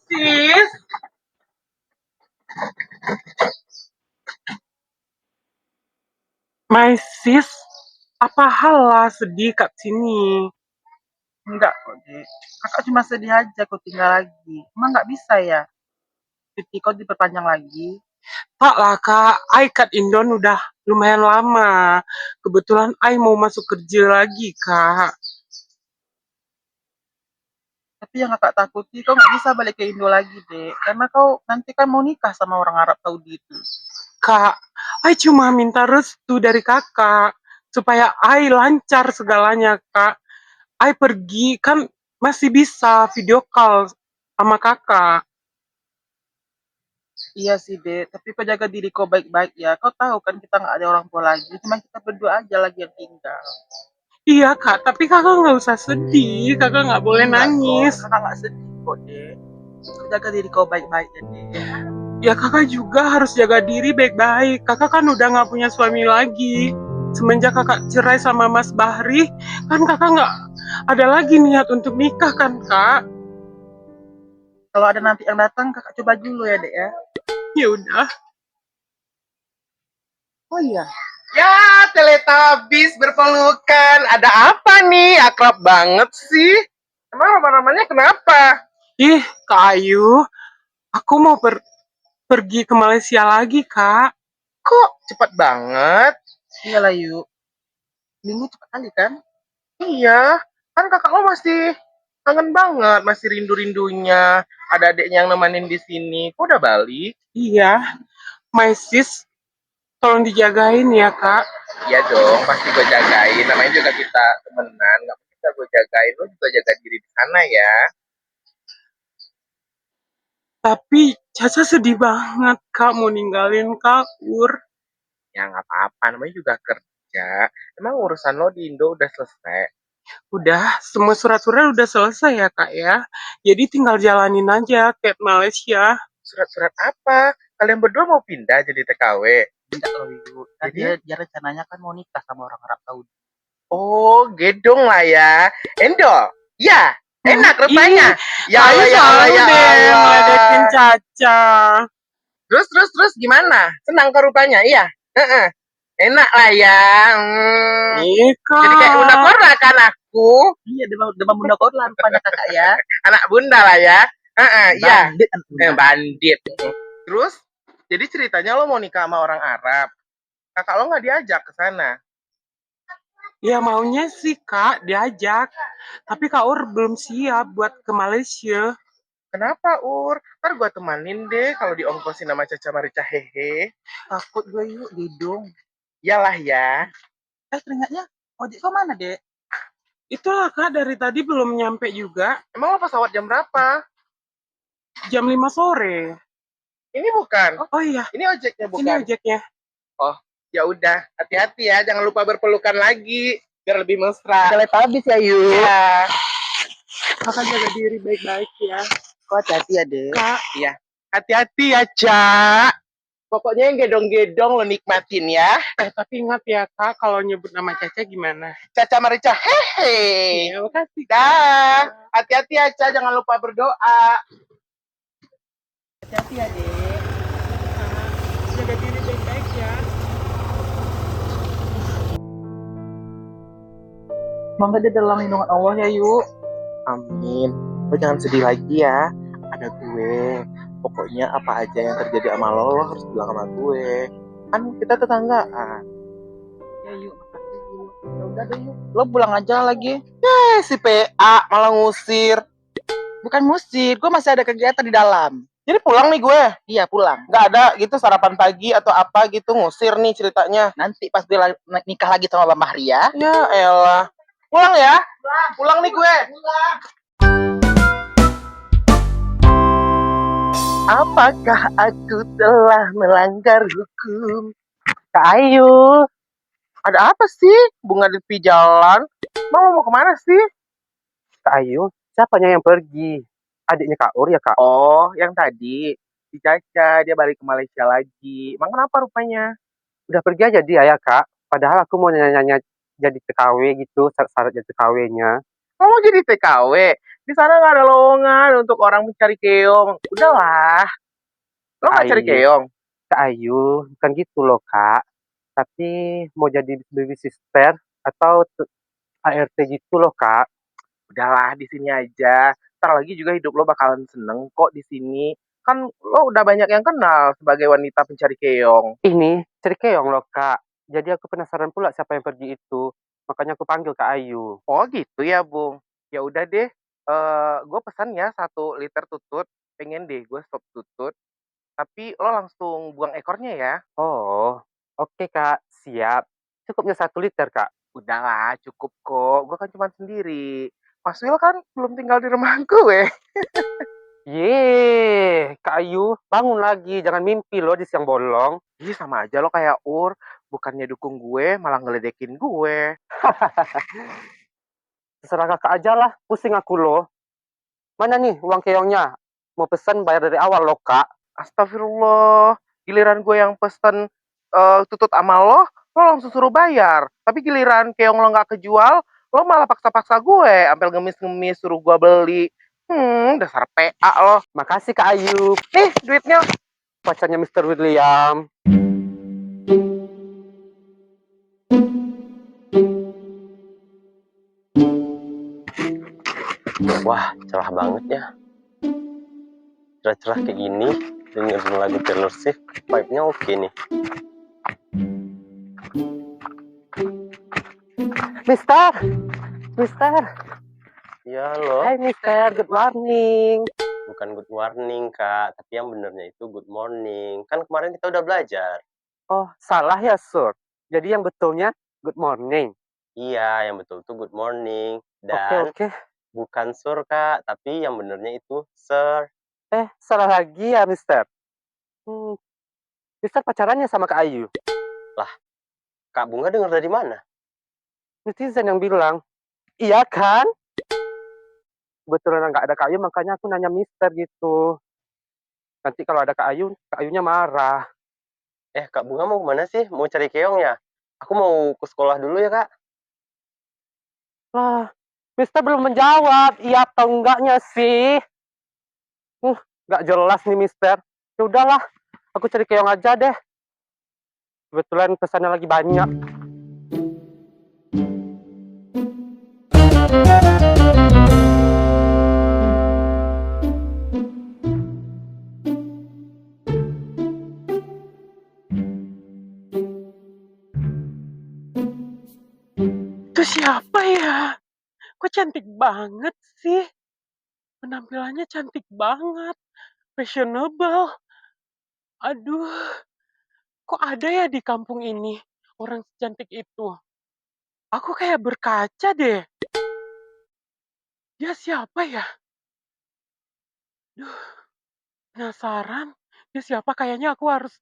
Sis, my sis, apa hal lah sedih kat sini? Enggak kok, Dek. Kakak cuma sedih aja kau tinggal lagi. Emang nggak bisa ya? Cuti kau diperpanjang lagi. Tak lah kak, I kat Indon udah lumayan lama. Kebetulan I mau masuk kerja lagi kak. Tapi yang kakak takuti kau nggak bisa balik ke Indo lagi, Dek. Karena kau nanti kan mau nikah sama orang Arab Saudi itu. Kak, I cuma minta restu dari kakak. Supaya I lancar segalanya kak. I pergi kan masih bisa video call sama kakak. Iya sih, Dek. Tapi kau jaga diri kau baik-baik ya. Kau tahu kan kita nggak ada orang tua lagi. Cuma kita berdua aja lagi yang tinggal. Iya kak, tapi kakak nggak usah sedih. Kakak nggak boleh Enggak kok. nangis. Kakak nggak sedih kok, Dek. Kau jaga diri kau baik-baik ya, Dek. Ya kakak juga harus jaga diri baik-baik. Kakak kan udah nggak punya suami lagi. Semenjak kakak cerai sama Mas Bahri, kan kakak nggak ada lagi niat untuk nikah kan kak? Kalau ada nanti yang datang, kakak coba dulu ya, Dek ya. Ya udah. Oh iya, Ya, Teletubbies berpelukan. Ada apa nih? Akrab banget sih. Emang roman-romannya kenapa? Ih, Kak Ayu, aku mau pergi ke Malaysia lagi kak. Kok cepat banget? iyalah yuk. Minggu cepat kali kan? Iya, kan kakak lo masih kangen banget, masih rindu-rindunya. Ada adiknya yang nemenin di sini. Kok udah balik? Iya, my sis, tolong dijagain ya kak. Iya dong, pasti gue jagain. Namanya juga kita temenan, nggak bisa gue jagain. Lo juga jaga diri di sana ya. Tapi Caca sedih banget kak mau ninggalin Kak Ur. Ya nggak apa-apa, namanya juga kerja. Emang urusan lo di Indo udah selesai? Udah, semua surat-surat udah selesai ya kak ya. Jadi tinggal jalanin aja ke Malaysia. Surat-surat apa? Kalian berdua mau pindah jadi TKW? Enggak loh yuk. Kan dia rencananya kan mau nikah sama orang Arab Saudi. Oh, gedong lah ya. Endo, ya, enak rupanya. Ya Ayu Allah, ya Allah, selalu ya deh ngeledekin Allah. Caca. Terus gimana? Senang ke rupanya? Iya. Heeh. Enak lah ya. Ih Jadi kayak bunda kak. Korla kan aku. Iya, demam bunda korla rupanya kakak ya. Anak bunda lah ya. Heeh, iya. Bandit anak bunda. Bandit. Terus, jadi ceritanya lo mau nikah sama orang Arab. Kakak lo nggak diajak ke sana? Ya maunya sih kak diajak. Tapi Kak Ur belum siap buat ke Malaysia. Kenapa, Ur? Ntar gue temanin deh kalau diongkosin sama Caca Marica hehe. Takut gue yuk, gedong. Iyalah ya. Teringatnya, ojek kau mana, Dek? Itulah kak dari tadi belum nyampe juga. Emang lo pesawat jam berapa? Jam 5 sore. Ini bukan. Oh iya, Ini ojeknya ini bukan. ojeknya. Oh, ya udah. Hati-hati ya, jangan lupa berpelukan lagi biar lebih mesra. Teletubbies ya yuk. Ya. Kakak jaga diri baik-baik ya. Kau hati-hati ya, Dek. Kak, Iya. Hati-hati ya, Cak. Pokoknya yang gedong-gedong lo nikmatin ya. tapi ingat ya kak kalau nyebut nama Caca gimana? Caca Marica hehe. Ya, makasih. Dah. Hati-hati ya, Cak. Jangan lupa berdoa. Hati-hati ya, Dek. Jaga diri baik-baik ya. Semoga dia dalam lindungan Allah ya, yuk. Amin. Lo jangan sedih lagi ya. Ada gue. Pokoknya apa aja yang terjadi sama lo harus bilang sama gue. Kan kita tetanggaan. Ya, yuk. Makasih, yuk. Ya udah deh, yuk. Lo pulang aja lagi. Si PA malah ngusir. Bukan musik, gue masih ada kegiatan di dalam. Jadi pulang nih gue. Iya, pulang. Nggak ada gitu sarapan pagi atau apa gitu. Ngusir nih ceritanya. Nanti pas dia nikah lagi sama Bang Bahri ya. Ya elah. Pulang ya. Pulang nih gue. Apakah aku telah melanggar hukum? Kak Ayu, Ada apa sih? Bunga di tepi jalan. Mau kemana sih? Kak Ayu, siapanya yang pergi? Adiknya Kak Ur ya Kak? Oh, yang tadi. Si Caca, dia balik ke Malaysia lagi. Emang kenapa rupanya? Udah pergi aja dia ya Kak. Padahal aku mau nanya-nanya jadi TKW gitu, syarat jadi TKW-nya. Oh, mau jadi TKW? Di sana nggak ada lowongan untuk orang mencari keong. Udahlah. Lo nggak cari Ayu, keong? Kak Ayu, bukan gitu loh Kak. Tapi mau jadi baby sister atau ART gitu loh Kak. Udahlah, di sini aja. Ntar lagi juga hidup lo bakalan seneng kok di sini. Kan lo udah banyak yang kenal sebagai wanita pencari keong. Ini cari keong loh Kak. Jadi aku penasaran pula siapa yang pergi itu. Makanya aku panggil Kak Ayu. Oh gitu ya, Bung. Ya udah deh. Gue pesan ya 1 liter tutut. Pengen deh gue sop tutut. Tapi lo langsung buang ekornya ya. Oh, oke Kak, siap. Cukupnya 1 liter Kak. Udahlah, cukup kok. Gue kan cuma sendiri. Mas Wil kan belum tinggal di rumah gue. Yeay, Kak Ayu, bangun lagi. Jangan mimpi loh di siang bolong. Ih, sama aja lo kayak Ur. Bukannya dukung gue, malah ngeledekin gue. Terserah kakak aja lah, pusing aku loh. Mana nih uang keongnya? Mau pesan bayar dari awal loh kak. Astagfirullah. Giliran gue yang pesen tutut sama lo langsung suruh bayar. Tapi giliran keong lo nggak kejual, lo malah paksa-paksa gue. Sampai ngemis-ngemis suruh gue beli. Dasar PA lo. Makasih Kak Ayu. Nih, duitnya. Pacarnya Mr. William. Wah, cerah banget ya. Cerah-cerah kayak gini, dengerin lagu Taylor Swift, vibe-nya oke nih. Mister, Mister. Ya loh, Hai Mister, good morning. bukan good morning kak, tapi yang benernya itu good morning. Kan kemarin kita udah belajar. Oh, salah ya Sur. Jadi yang betulnya good morning. Iya, yang betul tuh good morning. Oke, Dan oke. bukan sur kak, tapi yang benernya itu sir. Salah lagi ya Mister. Mister pacarannya sama Kak Ayu. Kak Bunga denger dari mana? Netizen yang bilang, iya kan? Kebetulan nggak ada Kak Ayu, makanya aku nanya Mister gitu. Nanti kalau ada Kak Ayunya marah. Kak Bunga mau kemana sih? Mau cari keong ya? Aku mau ke sekolah dulu ya kak. Lah, Mister belum menjawab, iya atau enggaknya sih. Nggak jelas nih Mister. Ya udahlah, aku cari keong aja deh. Kebetulan pesannya lagi banyak. Itu siapa ya? Kok cantik banget sih? Penampilannya cantik banget. Fashionable. Aduh, kok ada ya di kampung ini orang secantik itu? Aku kayak berkaca deh. Dia siapa ya? Duh, penasaran. Dia siapa? Kayaknya aku harus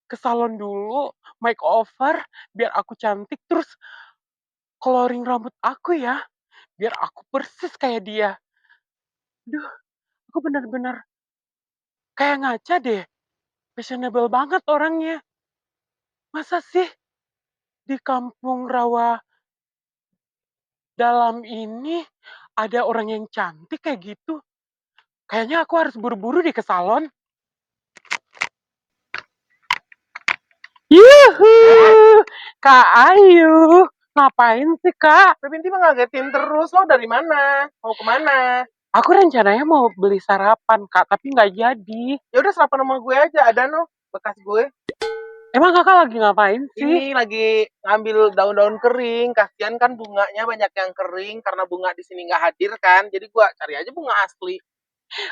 ke salon dulu, makeover, biar aku cantik, terus coloring rambut aku ya, biar aku persis kayak dia. Duh, aku bener-bener kayak ngaca deh. Fashionable banget orangnya. Masa sih di kampung rawa dalam ini ada orang yang cantik kayak gitu? Kayaknya aku harus buru-buru di ke salon. Yuhu, Kak Ayu, ngapain sih Kak? Bebinti mah ngagetin terus. Lo dari mana? Mau kemana? Aku rencananya mau beli sarapan Kak, tapi nggak jadi. Ya udah sarapan sama gue aja. Ada no bekas gue. Emang Kakak lagi ngapain sih? Ini lagi ngambil daun-daun kering. Kasihan kan bunganya banyak yang kering karena bunga di sini nggak hadir kan. Jadi gua cari aja bunga asli.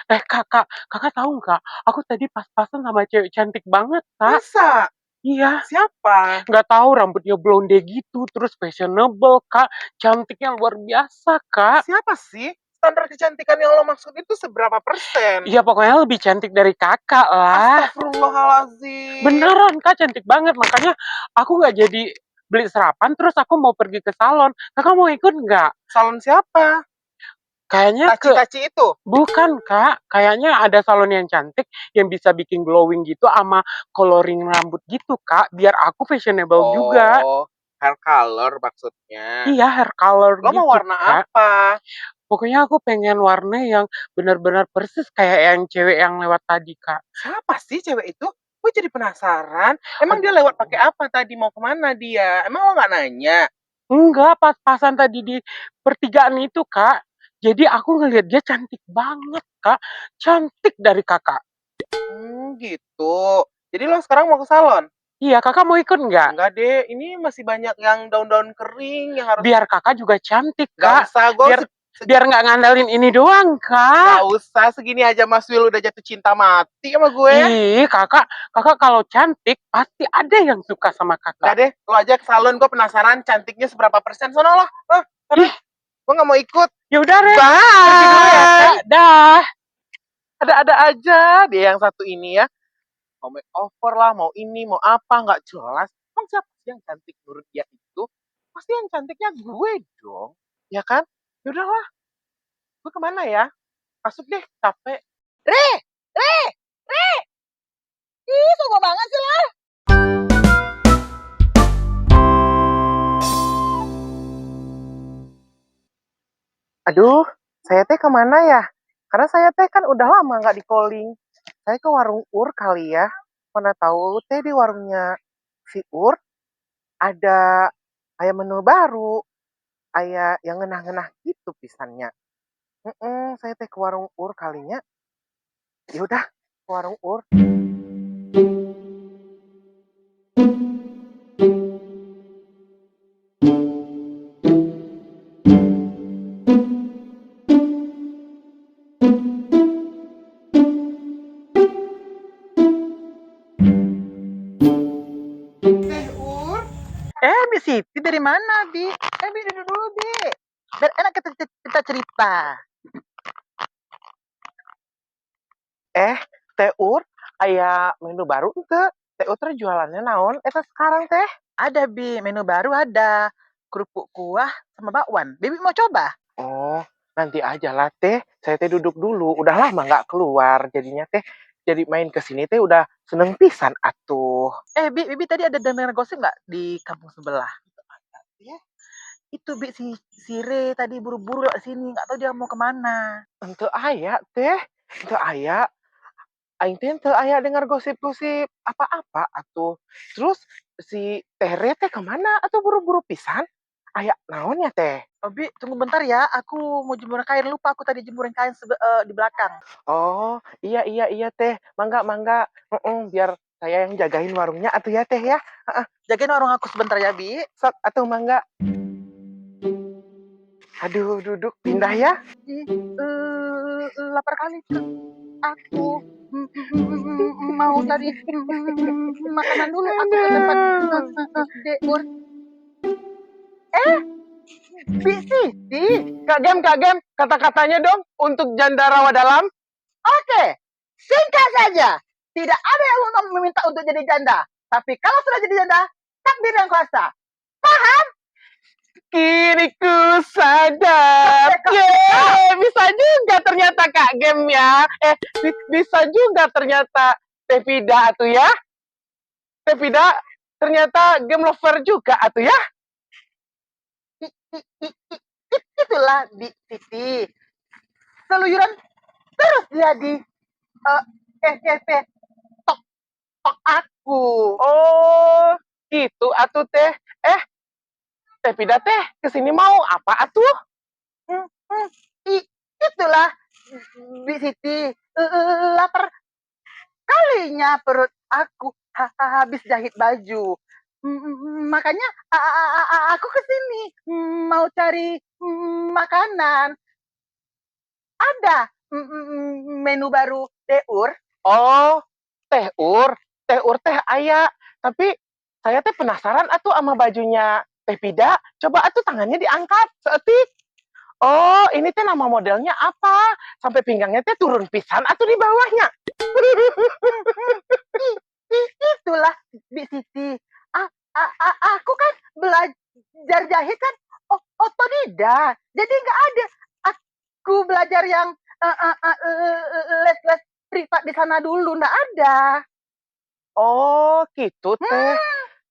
Kakak tahu nggak? Aku tadi pas-pasan sama cewek cantik banget Kak. Masa? Iya, Siapa? nggak tahu rambutnya blonde gitu, terus fashionable Kak, cantiknya luar biasa Kak. Siapa sih? Standar kecantikan yang lo maksud itu seberapa persen? Iya pokoknya lebih cantik dari kakak lah. Astagfirullahaladzim. Beneran Kak, cantik banget. Makanya aku nggak jadi beli sarapan, terus aku mau pergi ke salon. Kakak mau ikut nggak? Salon siapa? Kayaknya Taci-taci itu? bukan Kak, kayaknya ada salon yang cantik yang bisa bikin glowing gitu sama coloring rambut gitu Kak, biar aku fashionable juga. Oh, hair color maksudnya. Iya, hair color Lo gitu mau warna Kak. apa? Pokoknya aku pengen warna yang benar-benar persis kayak yang cewek yang lewat tadi Kak. Siapa sih cewek itu? Gue jadi penasaran. Emang dia lewat pakai apa tadi? Mau kemana dia? Emang lo nggak nanya? Enggak, pas-pasan tadi di pertigaan itu Kak. Jadi aku ngelihat dia cantik banget Kak, cantik dari Kakak. Gitu. Jadi lo sekarang mau ke salon? Iya, Kakak mau ikut nggak? Enggak deh, ini masih banyak yang daun-daun kering yang harus... Biar Kakak juga cantik Gak Kak. usah, gue Biar nggak ngandalin ini doang Kak. gak usah, segini aja Mas Will udah jatuh cinta mati sama gue. Ih, kakak kalau cantik pasti ada yang suka sama Enggak kakak. deh, lo aja ke salon, gue penasaran cantiknya seberapa persen. Sono lah, gue gak mau ikut. Ya udah deh. Pergi dulu ya, Kak. Dah. Ada-ada aja dia yang satu ini ya. Mau make over lah, mau ini, mau apa, nggak jelas. Emang siapa sih yang cantik menurut dia itu? Pasti yang cantiknya gue dong. Ya kan? Yaudahlah, gue kemana ya? Masuk deh, capek. Re, Re, Re. Ih, sombong banget sih lah. Aduh, saya teh kemana ya? Karena saya teh kan udah lama nggak di calling. Saya ke warung Ur kali ya. Mana tahu teh di warungnya si Ur ada kayak menu baru. Kayak yang ngenah-ngenah gitu pisannya. Saya teh ke warung Ur kalinya. Ya udah, ke warung Ur. Bi Siti dari mana, Bi? Bi duduk dulu, Bi. Biar enak kita cerita. Teh Ur, kayak menu baru ente. Teh Ur teh jualannya naon? Eta sekarang teh. Ada, Bi. Menu baru ada. Kerupuk kuah sama bakwan. Bibi mau coba? Oh, nanti aja lah teh. Saya teh duduk dulu. Udah lama nggak keluar. Jadinya teh, jadi main ke sini teh udah seneng pisan atuh. Bibi tadi ada dengar gosip nggak di kampung sebelah? Ya. Itu, Bi, si Re tadi buru-buru lewat sini. Nggak tahu dia mau kemana. Ente aya teh. Ente aya. Aing teh ente aya dengar gosip-gosip apa-apa atuh. Terus si Teh Re teh kemana? Atau buru-buru pisan? Aya naon ya teh? Bi, tunggu bentar ya. Aku mau jemur kain. Lupa aku tadi jemurin kain di belakang. Oh, iya teh. Mangga. Biar saya yang jagain warungnya atuh ya teh ya. Jagain warung aku sebentar ya, Bi. Sok atuh mangga. Aduh, duduk pindah ya. Lapar kali tuh. Aku mau cari makanan dulu. Aku ke tempat Deur. Bi Siti. Kak Gem, kata-katanya dong untuk janda rawa dalam. Oke, singkat saja. Tidak ada yang meminta untuk jadi janda. Tapi kalau sudah jadi janda, takdir yang kuasa. Kiriku sadar. Bisa juga ternyata Kak Gem ya. Bisa juga ternyata Tevida atuh ya. Tevida ternyata game lover juga atuh ya. Itulah Bi Siti. Seluyuran terus dia di FYP tok aku. Oh, gitu atuh teh. Tevida teh kesini mau apa atuh? Itulah Bi Siti. Lapar kalinya perut aku habis jahit baju. Makanya aku kesini mau cari makanan. Ada menu baru Deur. Oh, Teh Ur teh aya. Tapi saya teh penasaran atuh sama bajunya Tevida. Coba atuh tangannya diangkat, seetik. Oh, ini teh nama modelnya apa? Sampai pinggangnya teh turun pisan atuh di bawahnya. Itulah Bi Siti. aku kan belajar jahit kan otodidak. Jadi nggak ada aku belajar yang les-les privat di sana dulu, nggak ada. Oh, gitu teh.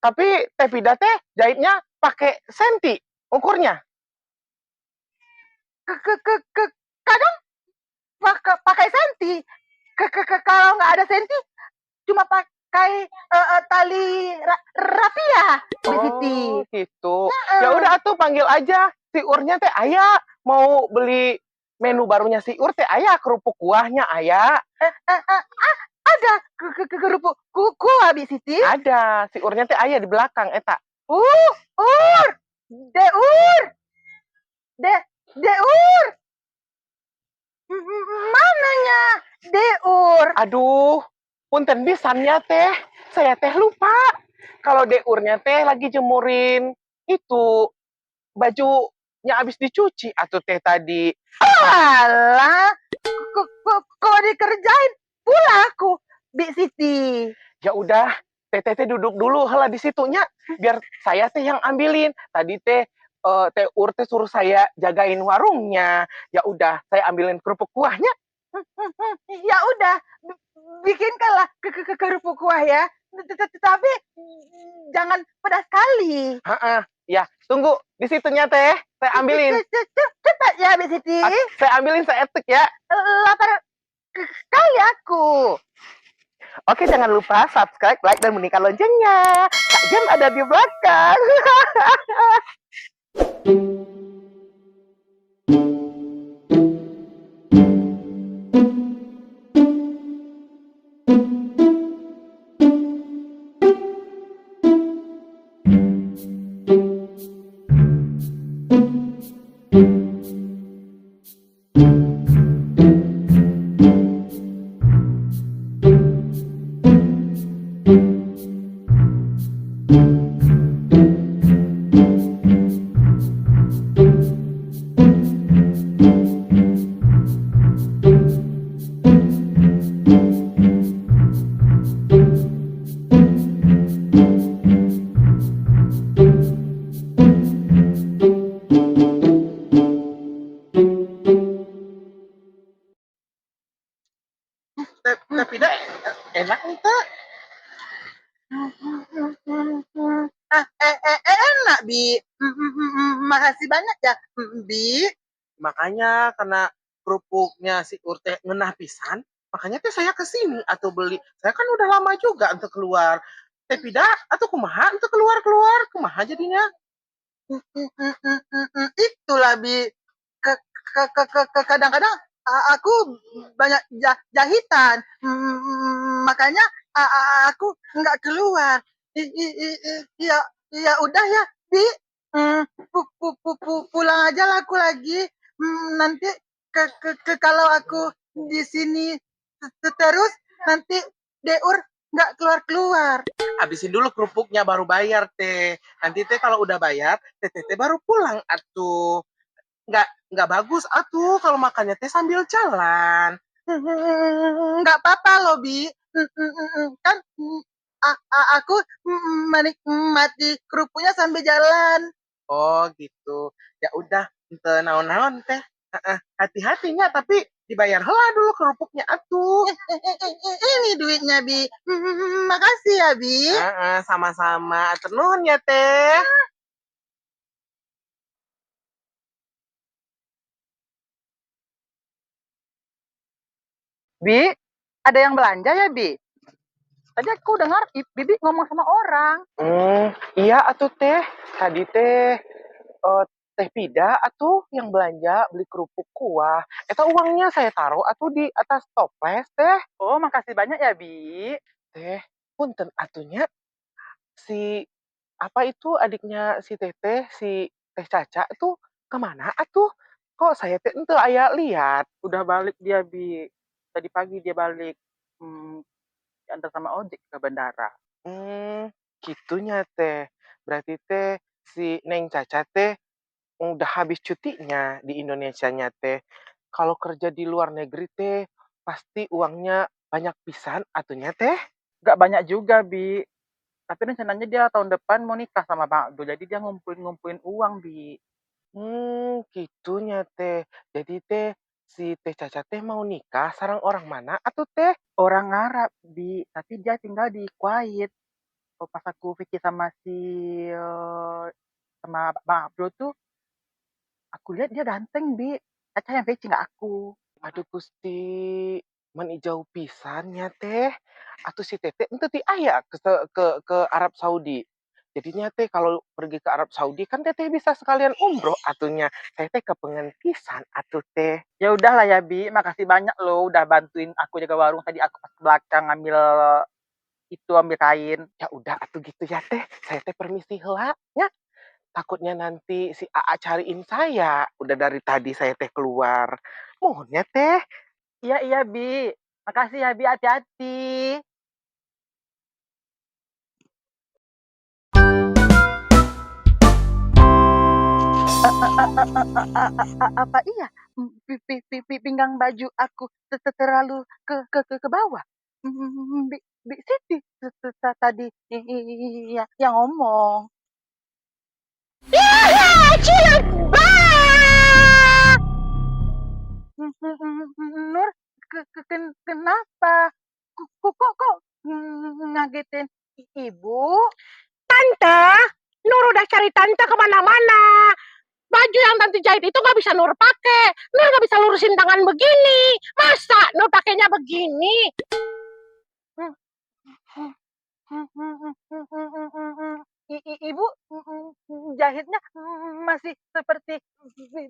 Tapi Teh Pida teh jahitnya pakai senti ukurnya. Kadang pakai senti. Kalau nggak ada senti, cuma pakai tali rapia, Bi Siti. Oh, gitu. Ya udah atuh panggil aja si Urnya teh Ayah. Mau beli menu barunya si Ur teh Ayah, kerupuk kuahnya Ayah. Ada kerupuk kuah, Bi Siti. Ada, si Urnya teh Ayah di belakang eta. Ur, Deur, Deur. Mananya Deur? Aduh, punten pisannya teh. Saya teh lupa. Kalau Deurnya teh lagi jemurin itu bajunya habis dicuci atau teh tadi. Alah, kok dikerjain pula aku, Bi Siti. Ya udah, teh duduk dulu helah di situnya biar saya teh yang ambilin. Tadi teh Teh Ur teh suruh saya jagain warungnya. Ya udah, saya ambilin kerupuk kuahnya. Ya udah, bikinkanlah kerupuk kuah ya. Tapi jangan pedas sekali. Heeh, ya, tunggu di situnya teh. Saya ambilin. Cepat ya, Bi Siti. Saya ambilin, saya etek ya. Lapar sekali aku. Oke, jangan lupa subscribe, like, dan bunyikan loncengnya. Kak Jem ada di belakang. Tapi dah enak entah. Enak, Bi. Makasih banyak ya, Bi. Makanya karena kerupuknya si Urte ngenah pisan, makanya teh saya kesini atau beli. Saya kan udah lama juga untuk keluar. Teh pida atau kumaha untuk keluar kumaha jadinya. Itulah, Bi. Kadang-kadang aku banyak jahitan. Makanya aku nggak keluar. Ya, ya udah ya, Bi. Pulang aja lah aku lagi. Nanti kalau aku di sini terus, nanti Deur nggak keluar-keluar. Habisin dulu kerupuknya baru bayar teh. Nanti teh kalau udah bayar, teh baru pulang atuh. Nggak bagus atuh kalau makannya teh sambil jalan. Nggak apa-apa loh, Bi. Kan aku menikmati kerupuknya sambil jalan. Oh gitu. Ya udah, ente naon-naon teh. Hati-hatinya tapi dibayar heula dulu kerupuknya atuh. Ini duitnya, Bi. Makasih ya, Bi. Sama-sama. Atur nuhun ya teh. Bi, ada yang belanja ya, Bi? Tadi aku dengar Bibi ngomong sama orang. Iya atuh teh. Tadi teh Teh Pida atuh yang belanja beli kerupuk kuah. Eta uangnya saya taruh atuh di atas toples teh. Oh, makasih banyak ya, Bi. Teh, punten atunya si apa itu adiknya si Teteh, si Teh Caca itu kemana atuh? Kok saya teh ente aya lihat. Udah balik dia, Bi. Tadi pagi dia balik. Diantar sama ojek ke bandara. Gitunya teh. Berarti teh si Neng Caca teh udah habis cutinya di Indonesianya teh. Kalau kerja di luar negeri teh pasti uangnya banyak pisan atunya teh. Gak banyak juga, Bi. Tapi rencananya dia tahun depan mau nikah sama Bang Abdul, jadi dia ngumpulin uang, Bi. Gitunya teh. Jadi teh si teh Caca teh mau nikah sareng orang mana atuh teh? Orang Arab, Bi, tapi dia tinggal di Kuwait. Oh, pas aku pikir sama sama Bang Abdul tuh, aku lihat dia ganteng, Bi. Caca yang peci nggak aku. Aduh Gusti, man ijau pisannya teh. Atuh si Tete ente ti aya ke Arab Saudi. Jadinya teh kalau pergi ke Arab Saudi kan Teteh bisa sekalian umroh atunya. Saya teh kepengen pisan atuh teh. Ya udahlah ya, Bi. Makasih banyak loh udah bantuin aku jaga warung. Tadi aku pas ke belakang ambil kain. Ya udah atuh gitu ya teh. Saya teh permisi heula ya. Takutnya nanti si AA cariin saya. Udah dari tadi saya teh keluar. Mohonnya teh. Iya, iya, Bi. Makasih ya, Bi. Hati-hati. Apa iya? Pinggang baju aku terlalu ke bawah. Bi Siti tadi yang ngomong. Nur, kenapa? Kok ngagetin ibu? Tante, Nur udah cari tante kemana-mana. Baju yang tante jahit itu nggak bisa Nur pakai. Nur nggak bisa lurusin tangan begini. Masa Nur pakainya begini? Ibu jahitnya masih seperti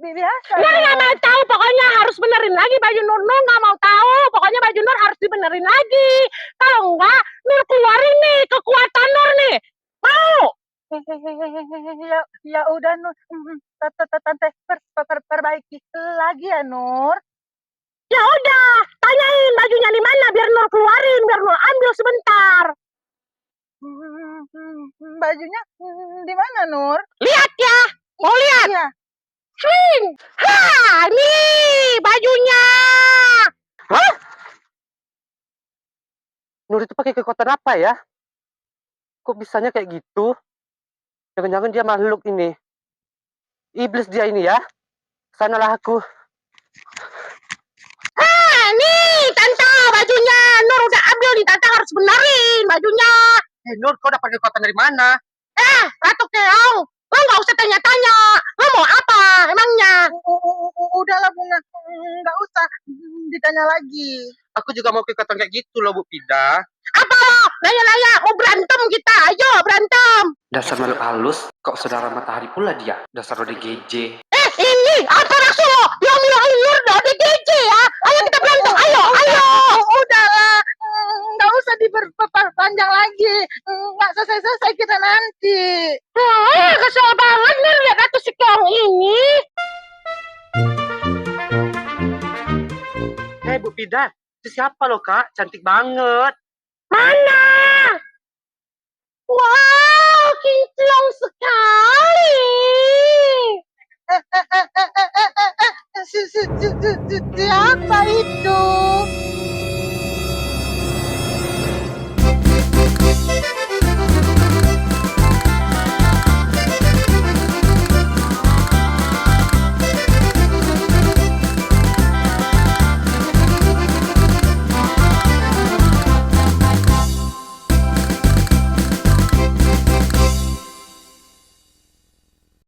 biasa. Nur nggak mau tahu, pokoknya harus benerin lagi baju Nur. Nur nggak mau tahu, pokoknya baju Nur harus dibenerin lagi. Kalau enggak, Nur keluarin nih kekuatan Nur nih. Mau? Ya udah Nur, tante perbaiki lagi ya Nur. Ya udah, tanyain bajunya di mana biar Nur keluarin, biar Nur ambil sebentar. Bajunya di mana Nur? Lihat ya, mau lihat? Iya. Swing. Ha, nih bajunya. Hah? Nur itu pakai kekuatan apa ya? Kok bisanya kayak gitu? Jangan-jangan dia makhluk ini. Iblis dia ini ya. Sanalah aku. Nih tante bajunya. Nur udah ambil nih, tante harus benerin bajunya. Nur, kau dapat kekuatan dari mana? Ratu Keong, lo nggak usah tanya-tanya. Lo mau apa emangnya? Udahlah Bunga, nggak usah ditanya lagi. Aku juga mau kekuatan kayak gitu loh, Bu Pida. Apa lo? Nanya-nanya, mau berantem kita? Ayo berantem. Dasar makhluk halus, kok saudara matahari pula dia. Dasar ODGJ. Ini apa maksud lo? Yang bilang Nur udah DGJ ya? Ayo kita berantem, ayo. Udahlah, nggak usah diperpanjang lagi. Nggak selesai kita nanti. Kesel banget nih lihat Ratu si Keong ini. Bu Pida, itu siapa loh Kak? Cantik banget. Mana? Wow, kinclong sekali. Siapa itu?